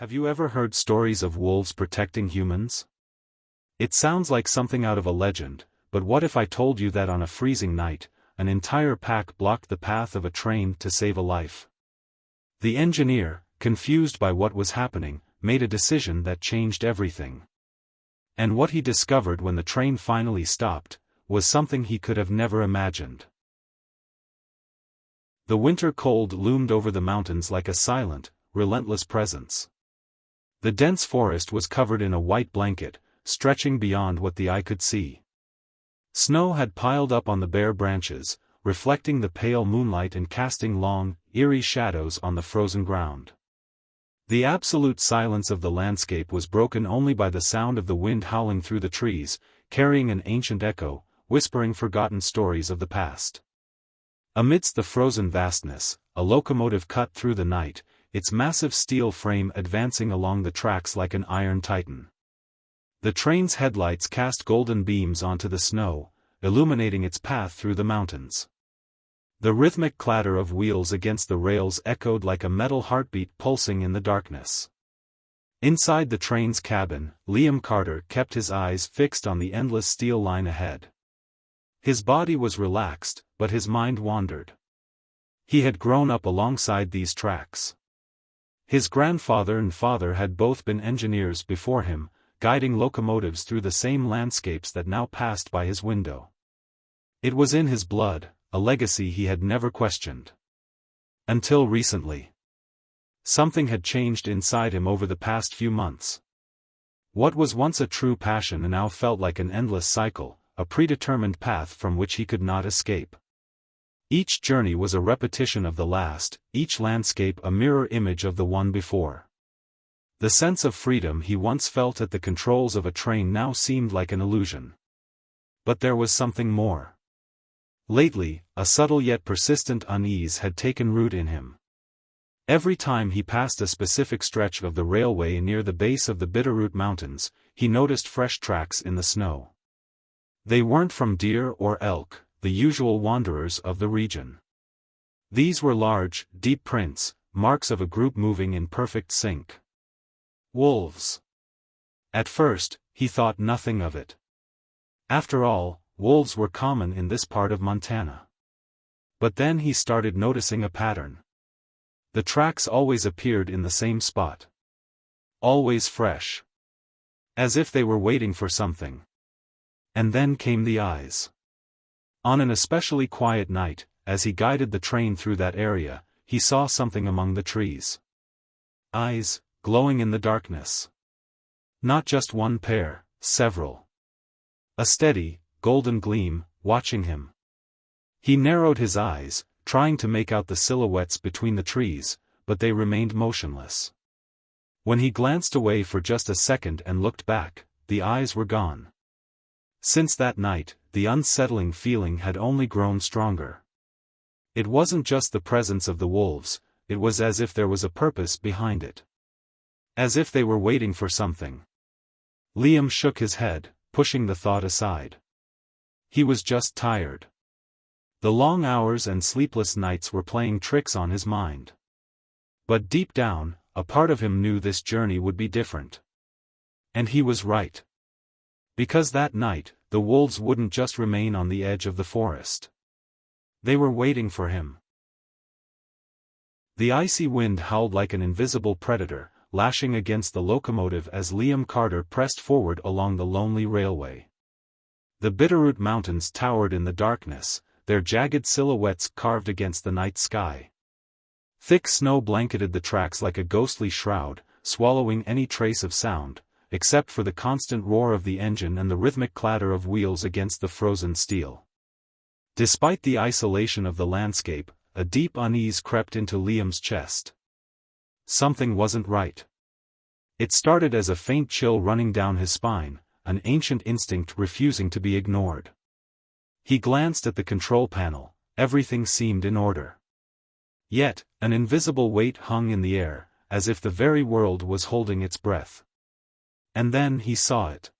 Have you ever heard stories of wolves protecting humans? It sounds like something out of a legend, but what if I told you that on a freezing night, an entire pack blocked the path of a train to save a life? The engineer, confused by what was happening, made a decision that changed everything. And what he discovered when the train finally stopped, was something he could have never imagined. The winter cold loomed over the mountains like a silent, relentless presence. The dense forest was covered in a white blanket, stretching beyond what the eye could see. Snow had piled up on the bare branches, reflecting the pale moonlight and casting long, eerie shadows on the frozen ground. The absolute silence of the landscape was broken only by the sound of the wind howling through the trees, carrying an ancient echo, whispering forgotten stories of the past. Amidst the frozen vastness, a locomotive cut through the night, its massive steel frame advancing along the tracks like an iron titan. The train's headlights cast golden beams onto the snow, illuminating its path through the mountains. The rhythmic clatter of wheels against the rails echoed like a metal heartbeat pulsing in the darkness. Inside the train's cabin, Liam Carter kept his eyes fixed on the endless steel line ahead. His body was relaxed, but his mind wandered. He had grown up alongside these tracks. His grandfather and father had both been engineers before him, guiding locomotives through the same landscapes that now passed by his window. It was in his blood, a legacy he had never questioned. Until recently. Something had changed inside him over the past few months. What was once a true passion now felt like an endless cycle, a predetermined path from which he could not escape. Each journey was a repetition of the last, each landscape a mirror image of the one before. The sense of freedom he once felt at the controls of a train now seemed like an illusion. But there was something more. Lately, a subtle yet persistent unease had taken root in him. Every time he passed a specific stretch of the railway near the base of the Bitterroot Mountains, he noticed fresh tracks in the snow. They weren't from deer or elk, the usual wanderers of the region. These were large, deep prints, marks of a group moving in perfect sync. Wolves. At first, he thought nothing of it. After all, wolves were common in this part of Montana. But then he started noticing a pattern. The tracks always appeared in the same spot. Always fresh. As if they were waiting for something. And then came the eyes. On an especially quiet night, as he guided the train through that area, he saw something among the trees. Eyes, glowing in the darkness. Not just one pair, several. A steady, golden gleam, watching him. He narrowed his eyes, trying to make out the silhouettes between the trees, but they remained motionless. When he glanced away for just a second and looked back, the eyes were gone. Since that night, the unsettling feeling had only grown stronger. It wasn't just the presence of the wolves, it was as if there was a purpose behind it. As if they were waiting for something. Liam shook his head, pushing the thought aside. He was just tired. The long hours and sleepless nights were playing tricks on his mind. But deep down, a part of him knew this journey would be different. And he was right. Because that night, the wolves wouldn't just remain on the edge of the forest. They were waiting for him. The icy wind howled like an invisible predator, lashing against the locomotive as Liam Carter pressed forward along the lonely railway. The Bitterroot Mountains towered in the darkness, their jagged silhouettes carved against the night sky. Thick snow blanketed the tracks like a ghostly shroud, swallowing any trace of sound, except for the constant roar of the engine and the rhythmic clatter of wheels against the frozen steel. Despite the isolation of the landscape, a deep unease crept into Liam's chest. Something wasn't right. It started as a faint chill running down his spine, an ancient instinct refusing to be ignored. He glanced at the control panel, everything seemed in order. Yet, an invisible weight hung in the air, as if the very world was holding its breath. And then he saw it.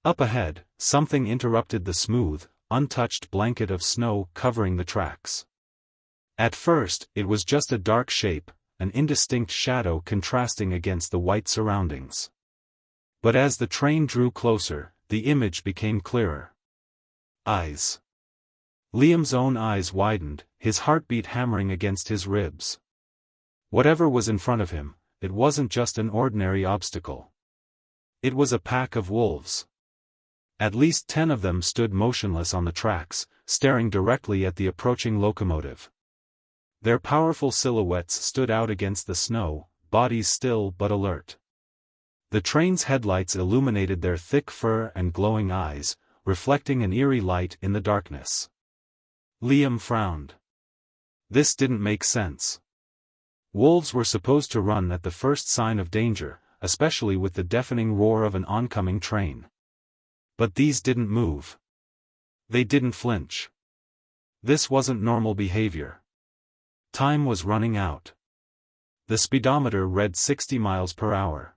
Up ahead, something interrupted the smooth, untouched blanket of snow covering the tracks. At first, it was just a dark shape, an indistinct shadow contrasting against the white surroundings. But as the train drew closer, the image became clearer. Eyes. Liam's own eyes widened, his heartbeat hammering against his ribs. Whatever was in front of him, it wasn't just an ordinary obstacle. It was a pack of wolves. At least 10 of them stood motionless on the tracks, staring directly at the approaching locomotive. Their powerful silhouettes stood out against the snow, bodies still but alert. The train's headlights illuminated their thick fur and glowing eyes, reflecting an eerie light in the darkness. Liam frowned. This didn't make sense. Wolves were supposed to run at the first sign of danger, especially with the deafening roar of an oncoming train. But these didn't move. They didn't flinch. This wasn't normal behavior. Time was running out. The speedometer read 60 miles per hour.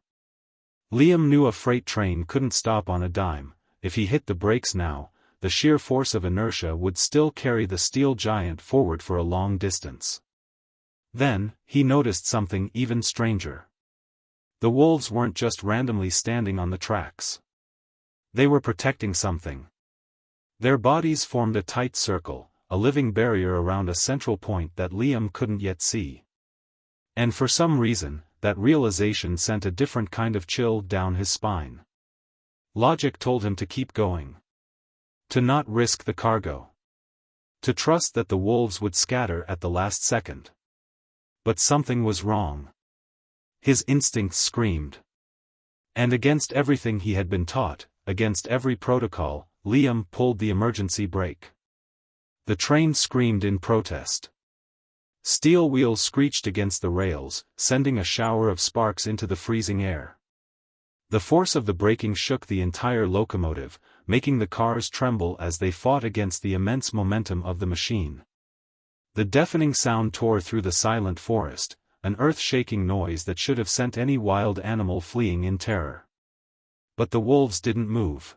Liam knew a freight train couldn't stop on a dime. If he hit the brakes now, the sheer force of inertia would still carry the steel giant forward for a long distance. Then, he noticed something even stranger. The wolves weren't just randomly standing on the tracks. They were protecting something. Their bodies formed a tight circle, a living barrier around a central point that Liam couldn't yet see. And for some reason, that realization sent a different kind of chill down his spine. Logic told him to keep going. To not risk the cargo. To trust that the wolves would scatter at the last second. But something was wrong. His instincts screamed. And against everything he had been taught, against every protocol, Liam pulled the emergency brake. The train screamed in protest. Steel wheels screeched against the rails, sending a shower of sparks into the freezing air. The force of the braking shook the entire locomotive, making the cars tremble as they fought against the immense momentum of the machine. The deafening sound tore through the silent forest, an earth-shaking noise that should have sent any wild animal fleeing in terror. But the wolves didn't move.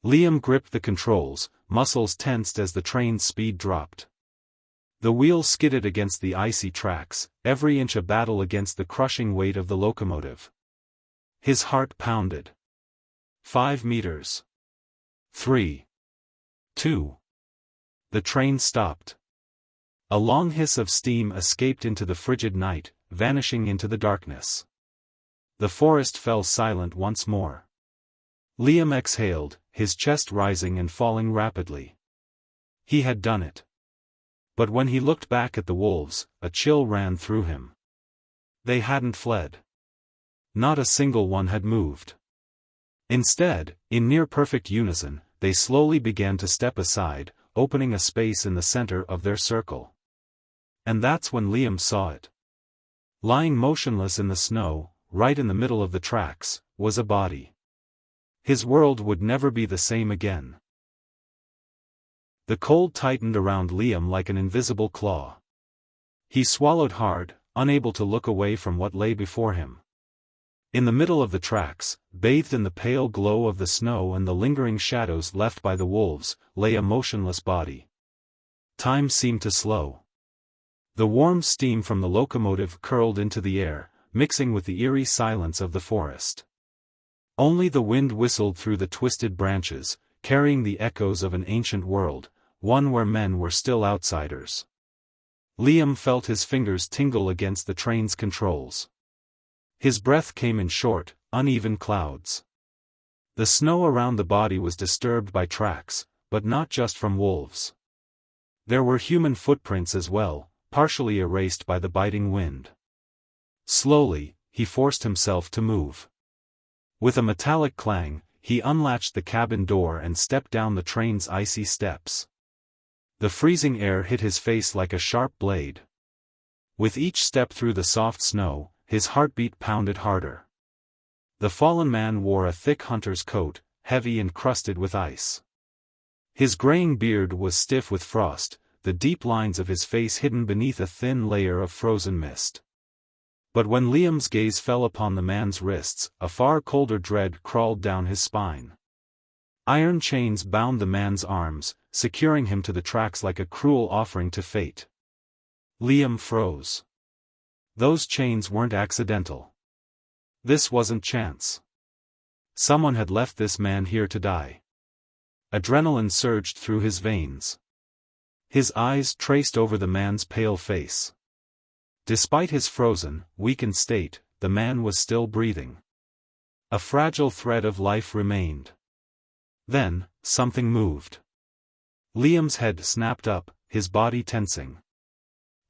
Liam gripped the controls, muscles tensed as the train's speed dropped. The wheels skidded against the icy tracks, every inch a battle against the crushing weight of the locomotive. His heart pounded. 5 meters. 3. 2. The train stopped. A long hiss of steam escaped into the frigid night, vanishing into the darkness. The forest fell silent once more. Liam exhaled, his chest rising and falling rapidly. He had done it. But when he looked back at the wolves, a chill ran through him. They hadn't fled. Not a single one had moved. Instead, in near-perfect unison, they slowly began to step aside, opening a space in the center of their circle. And that's when Liam saw it. Lying motionless in the snow, right in the middle of the tracks, was a body. His world would never be the same again. The cold tightened around Liam like an invisible claw. He swallowed hard, unable to look away from what lay before him. In the middle of the tracks, bathed in the pale glow of the snow and the lingering shadows left by the wolves, lay a motionless body. Time seemed to slow. The warm steam from the locomotive curled into the air, mixing with the eerie silence of the forest. Only the wind whistled through the twisted branches, carrying the echoes of an ancient world, one where men were still outsiders. Liam felt his fingers tingle against the train's controls. His breath came in short, uneven clouds. The snow around the body was disturbed by tracks, but not just from wolves. There were human footprints as well, partially erased by the biting wind. Slowly, he forced himself to move. With a metallic clang, he unlatched the cabin door and stepped down the train's icy steps. The freezing air hit his face like a sharp blade. With each step through the soft snow, his heartbeat pounded harder. The fallen man wore a thick hunter's coat, heavy and crusted with ice. His graying beard was stiff with frost, the deep lines of his face hidden beneath a thin layer of frozen mist. But when Liam's gaze fell upon the man's wrists, a far colder dread crawled down his spine. Iron chains bound the man's arms, securing him to the tracks like a cruel offering to fate. Liam froze. Those chains weren't accidental. This wasn't chance. Someone had left this man here to die. Adrenaline surged through his veins. His eyes traced over the man's pale face. Despite his frozen, weakened state, the man was still breathing. A fragile thread of life remained. Then, something moved. Liam's head snapped up, his body tensing.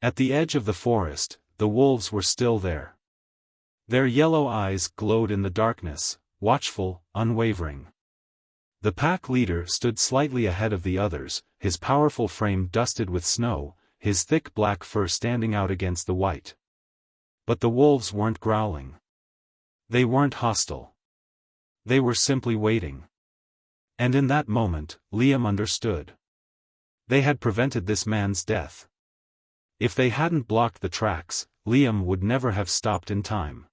At the edge of the forest, the wolves were still there. Their yellow eyes glowed in the darkness, watchful, unwavering. The pack leader stood slightly ahead of the others, his powerful frame dusted with snow, his thick black fur standing out against the white. But the wolves weren't growling. They weren't hostile. They were simply waiting. And in that moment, Liam understood. They had prevented this man's death. If they hadn't blocked the tracks, Liam would never have stopped in time.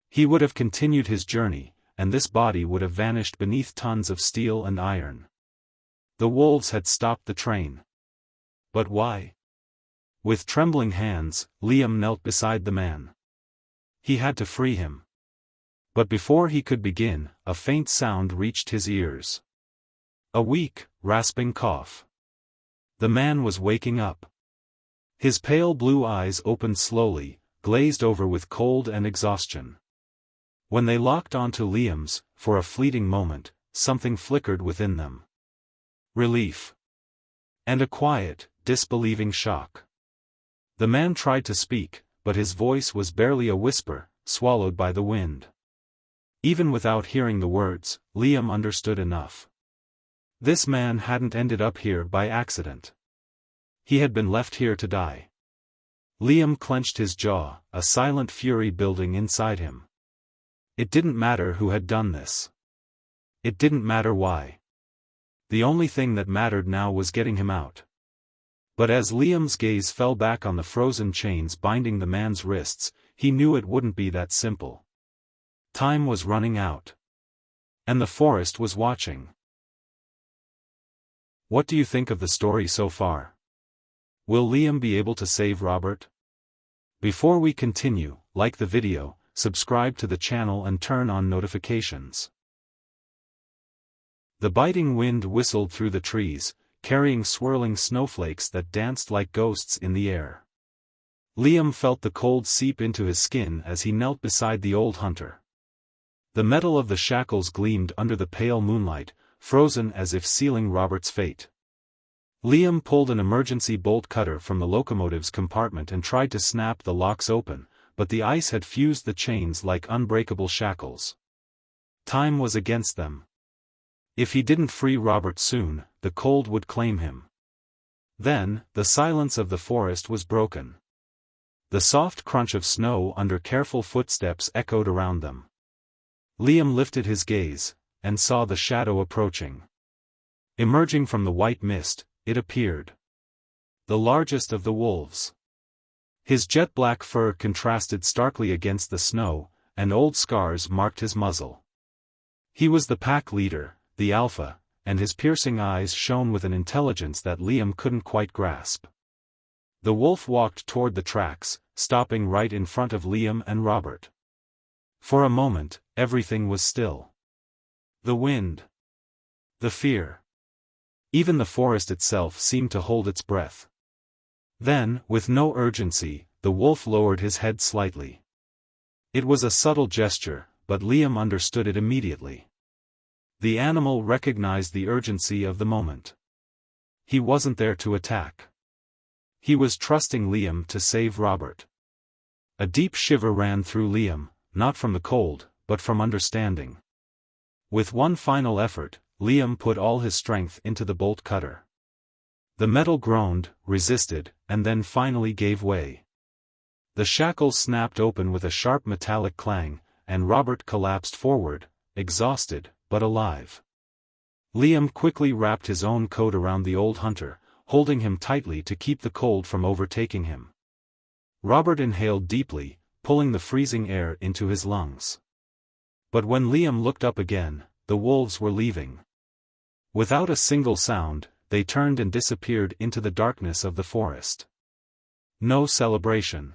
He would have continued his journey, and this body would have vanished beneath tons of steel and iron. The wolves had stopped the train. But why? With trembling hands, Liam knelt beside the man. He had to free him. But before he could begin, a faint sound reached his ears. A weak, rasping cough. The man was waking up. His pale blue eyes opened slowly, glazed over with cold and exhaustion. When they locked onto Liam's, for a fleeting moment, something flickered within them. Relief. And a quiet, disbelieving shock. The man tried to speak, but his voice was barely a whisper, swallowed by the wind. Even without hearing the words, Liam understood enough. This man hadn't ended up here by accident. He had been left here to die. Liam clenched his jaw, a silent fury building inside him. It didn't matter who had done this. It didn't matter why. The only thing that mattered now was getting him out. But as Liam's gaze fell back on the frozen chains binding the man's wrists, he knew it wouldn't be that simple. Time was running out. And the forest was watching. What do you think of the story so far? Will Liam be able to save Robert? Before we continue, like the video, subscribe to the channel and turn on notifications. The biting wind whistled through the trees, carrying swirling snowflakes that danced like ghosts in the air. Liam felt the cold seep into his skin as he knelt beside the old hunter. The metal of the shackles gleamed under the pale moonlight, frozen as if sealing Robert's fate. Liam pulled an emergency bolt cutter from the locomotive's compartment and tried to snap the locks open, but the ice had fused the chains like unbreakable shackles. Time was against them. If he didn't free Robert soon, the cold would claim him. Then, the silence of the forest was broken. The soft crunch of snow under careful footsteps echoed around them. Liam lifted his gaze, and saw the shadow approaching. Emerging from the white mist, it appeared. The largest of the wolves. His jet-black fur contrasted starkly against the snow, and old scars marked his muzzle. He was the pack leader, the alpha, and his piercing eyes shone with an intelligence that Liam couldn't quite grasp. The wolf walked toward the tracks, stopping right in front of Liam and Robert. For a moment, everything was still. The wind. The fear. Even the forest itself seemed to hold its breath. Then, with no urgency, the wolf lowered his head slightly. It was a subtle gesture, but Liam understood it immediately. The animal recognized the urgency of the moment. He wasn't there to attack. He was trusting Liam to save Robert. A deep shiver ran through Liam, not from the cold, but from understanding. With one final effort, Liam put all his strength into the bolt cutter. The metal groaned, resisted, and then finally gave way. The shackles snapped open with a sharp metallic clang, and Robert collapsed forward, exhausted, but alive. Liam quickly wrapped his own coat around the old hunter, holding him tightly to keep the cold from overtaking him. Robert inhaled deeply, pulling the freezing air into his lungs. But when Liam looked up again, the wolves were leaving. Without a single sound, they turned and disappeared into the darkness of the forest. No celebration.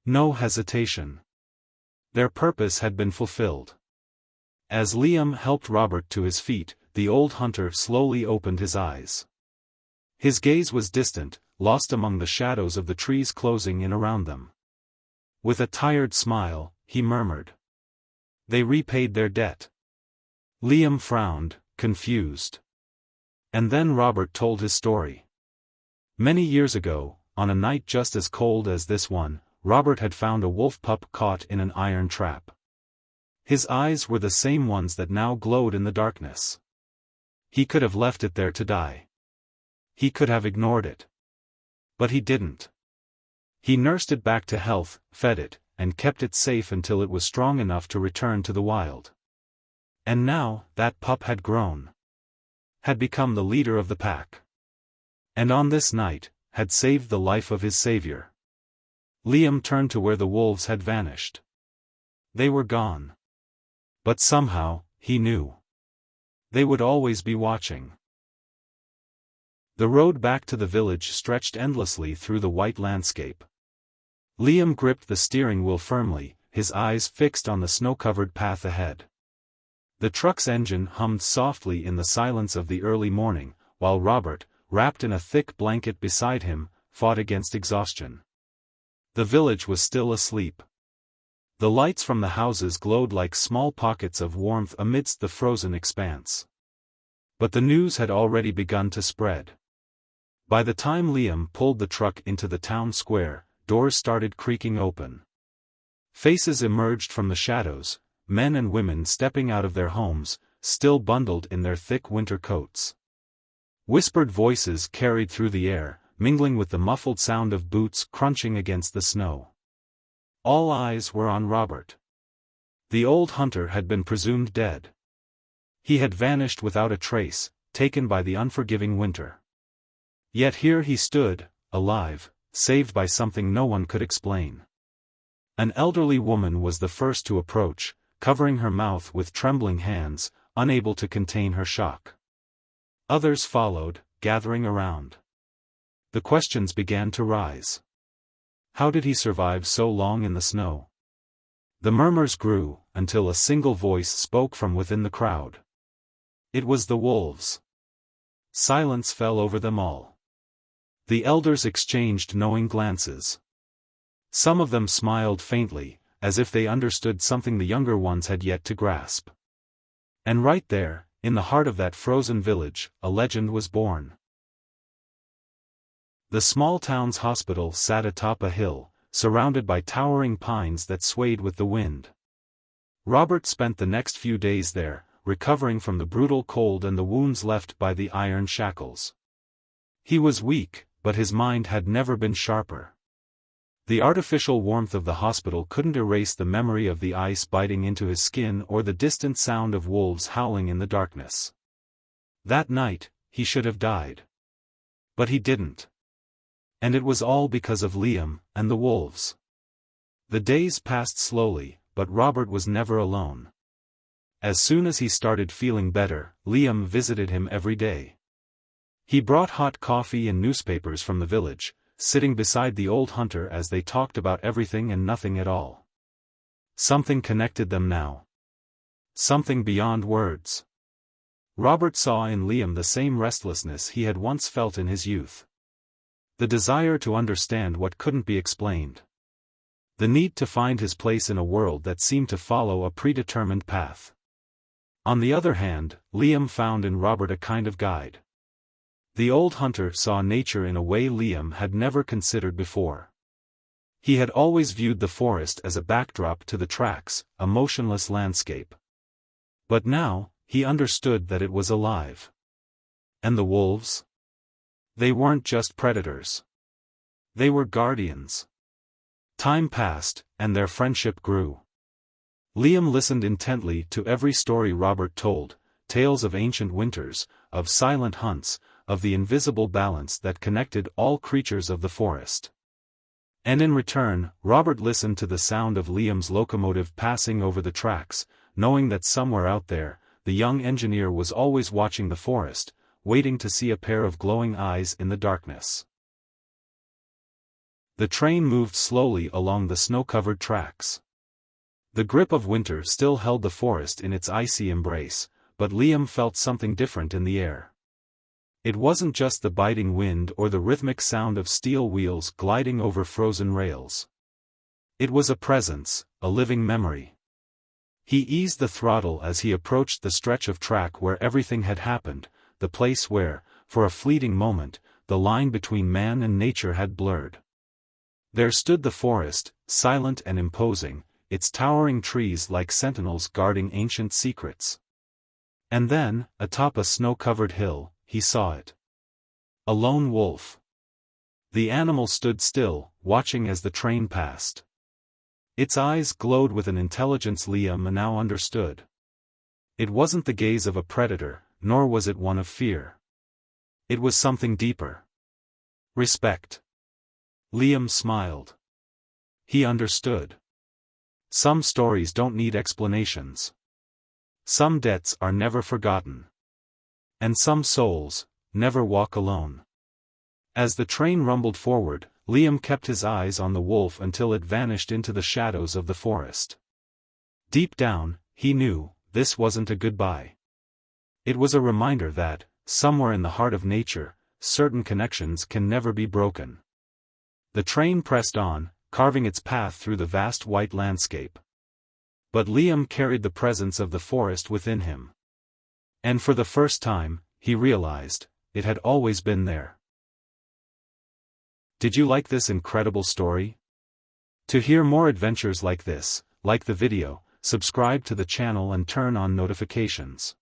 No hesitation. Their purpose had been fulfilled. As Liam helped Robert to his feet, the old hunter slowly opened his eyes. His gaze was distant, lost among the shadows of the trees closing in around them. With a tired smile, he murmured, "They repaid their debt." Liam frowned, confused. And then Robert told his story. Many years ago, on a night just as cold as this one, Robert had found a wolf pup caught in an iron trap. His eyes were the same ones that now glowed in the darkness. He could have left it there to die. He could have ignored it. But he didn't. He nursed it back to health, fed it, and kept it safe until it was strong enough to return to the wild. And now, that pup had grown. Had become the leader of the pack. And on this night, had saved the life of his savior. Liam turned to where the wolves had vanished. They were gone. But somehow, he knew. They would always be watching. The road back to the village stretched endlessly through the white landscape. Liam gripped the steering wheel firmly, his eyes fixed on the snow-covered path ahead. The truck's engine hummed softly in the silence of the early morning, while Robert, wrapped in a thick blanket beside him, fought against exhaustion. The village was still asleep. The lights from the houses glowed like small pockets of warmth amidst the frozen expanse. But the news had already begun to spread. By the time Liam pulled the truck into the town square, doors started creaking open. Faces emerged from the shadows, men and women stepping out of their homes, still bundled in their thick winter coats. Whispered voices carried through the air, mingling with the muffled sound of boots crunching against the snow. All eyes were on Robert. The old hunter had been presumed dead. He had vanished without a trace, taken by the unforgiving winter. Yet here he stood, alive, saved by something no one could explain. An elderly woman was the first to approach, covering her mouth with trembling hands, unable to contain her shock. Others followed, gathering around. The questions began to rise. How did he survive so long in the snow? The murmurs grew, until a single voice spoke from within the crowd. It was the wolves. Silence fell over them all. The elders exchanged knowing glances. Some of them smiled faintly, as if they understood something the younger ones had yet to grasp. And right there, in the heart of that frozen village, a legend was born. The small town's hospital sat atop a hill, surrounded by towering pines that swayed with the wind. Robert spent the next few days there, recovering from the brutal cold and the wounds left by the iron shackles. He was weak, but his mind had never been sharper. The artificial warmth of the hospital couldn't erase the memory of the ice biting into his skin or the distant sound of wolves howling in the darkness. That night, he should have died. But he didn't. And it was all because of Liam and the wolves. The days passed slowly, but Robert was never alone. As soon as he started feeling better, Liam visited him every day. He brought hot coffee and newspapers from the village, sitting beside the old hunter as they talked about everything and nothing at all. Something connected them now. Something beyond words. Robert saw in Liam the same restlessness he had once felt in his youth. The desire to understand what couldn't be explained. The need to find his place in a world that seemed to follow a predetermined path. On the other hand, Liam found in Robert a kind of guide. The old hunter saw nature in a way Liam had never considered before. He had always viewed the forest as a backdrop to the tracks, a motionless landscape. But now, he understood that it was alive. And the wolves? They weren't just predators. They were guardians. Time passed, and their friendship grew. Liam listened intently to every story Robert told, tales of ancient winters, of silent hunts, of the invisible balance that connected all creatures of the forest. And in return, Robert listened to the sound of Liam's locomotive passing over the tracks, knowing that somewhere out there, the young engineer was always watching the forest, waiting to see a pair of glowing eyes in the darkness. The train moved slowly along the snow-covered tracks. The grip of winter still held the forest in its icy embrace, but Liam felt something different in the air. It wasn't just the biting wind or the rhythmic sound of steel wheels gliding over frozen rails. It was a presence, a living memory. He eased the throttle as he approached the stretch of track where everything had happened, the place where, for a fleeting moment, the line between man and nature had blurred. There stood the forest, silent and imposing, its towering trees like sentinels guarding ancient secrets. And then, atop a snow-covered hill, he saw it. A lone wolf. The animal stood still, watching as the train passed. Its eyes glowed with an intelligence Liam now understood. It wasn't the gaze of a predator, nor was it one of fear. It was something deeper. Respect. Liam smiled. He understood. Some stories don't need explanations. Some debts are never forgotten. And some souls never walk alone. As the train rumbled forward, Liam kept his eyes on the wolf until it vanished into the shadows of the forest. Deep down, he knew, this wasn't a goodbye. It was a reminder that, somewhere in the heart of nature, certain connections can never be broken. The train pressed on, carving its path through the vast white landscape. But Liam carried the presence of the forest within him. And for the first time, he realized, it had always been there. Did you like this incredible story? To hear more adventures like this, like the video, subscribe to the channel and turn on notifications.